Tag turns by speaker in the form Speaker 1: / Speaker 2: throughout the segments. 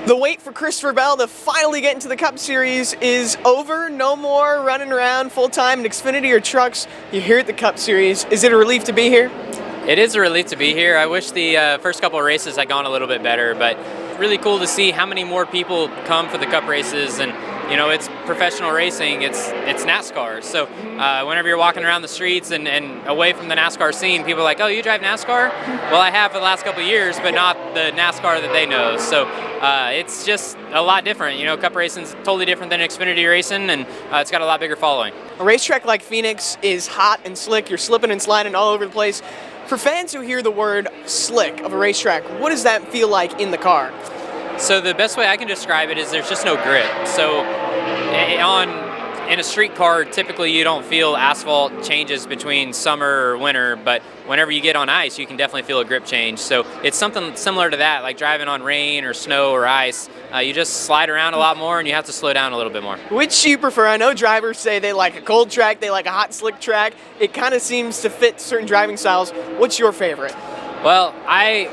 Speaker 1: The wait for Christopher Bell to finally get into the Cup Series is over. No more running around full-time in Xfinity or trucks. You're here at the Cup Series. Is it a relief to be here?
Speaker 2: It is a relief to be here. I wish the first couple of races had gone a little bit better, but really cool to see how many more people come for the Cup races. And you know, it's professional racing. It's NASCAR. So whenever you're walking around the streets and away from the NASCAR scene, people are like, "Oh, you drive NASCAR?" Well, I have for the last couple of years, but not the NASCAR that they know. So it's just a lot different. You know, Cup racing's totally different than Xfinity racing, and it's got a lot bigger following.
Speaker 1: A racetrack like Phoenix is hot and slick. You're slipping and sliding all over the place. For fans who hear the word slick of a racetrack, what does that feel like in the car?
Speaker 2: So the best way I can describe it is there's just no grip. So in a street car, typically you don't feel asphalt changes between summer or winter, but whenever you get on ice, you can definitely feel a grip change. So it's something similar to that, like driving on rain or snow or ice. You just slide around a lot more and you have to slow down a little bit more. Which
Speaker 1: do you prefer? I know drivers say they like a cold track, they like a hot, slick track. It kind of seems to fit certain driving styles. What's your favorite?
Speaker 2: Well, I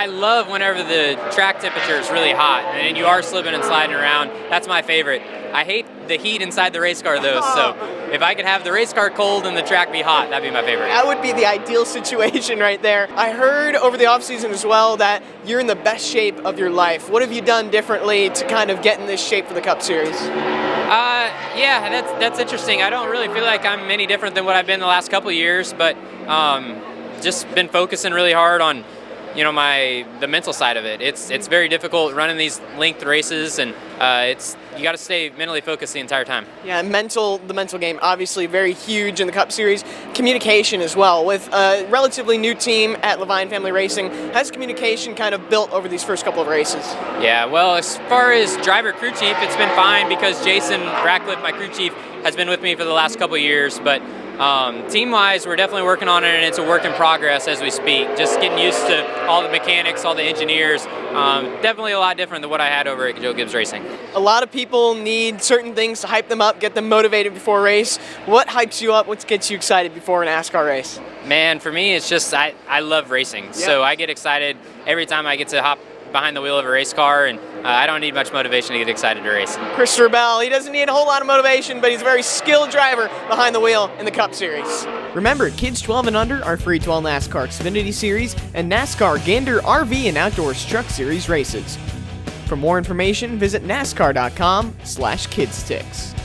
Speaker 2: love whenever the track temperature is really hot and you are slipping and sliding around. That's my favorite. I hate the heat inside the race car though, so if I could have the race car cold and the track be hot, that'd be my favorite.
Speaker 1: That would be the ideal situation right there. I heard over the offseason as well that you're in the best shape of your life. What have you done differently to kind of get in this shape for the Cup Series?
Speaker 2: Yeah, that's interesting. I don't really feel like I'm any different than what I've been the last couple of years, but just been focusing really hard on the mental side of it. It's very difficult running these length races, and you got to stay mentally focused the entire time.
Speaker 1: Yeah, the mental game obviously very huge in the Cup Series. Communication as well. With a relatively new team at Levine Family Racing, has communication kind of built over these first couple of races?
Speaker 2: Yeah, well, as far as driver crew chief, it's been fine because Jason Ratcliffe, my crew chief, has been with me for the last couple of years, but team-wise, we're definitely working on it, and it's a work in progress as we speak. Just getting used to all the mechanics, all the engineers. Definitely a lot different than what I had over at Joe Gibbs Racing.
Speaker 1: A lot of people need certain things to hype them up, get them motivated before a race. What hypes you up? What gets you excited before an NASCAR race?
Speaker 2: Man, for me, it's just I love racing. Yeah. So I get excited every time I get to hop behind the wheel of a race car, and I don't need much motivation to get excited to race.
Speaker 1: Christopher Bell, he doesn't need a whole lot of motivation, but he's a very skilled driver behind the wheel in the Cup Series. Remember, kids 12 and under are free to all NASCAR Xfinity Series and NASCAR Gander RV and Outdoors Truck Series races. For more information, visit nascar.com/kidstix.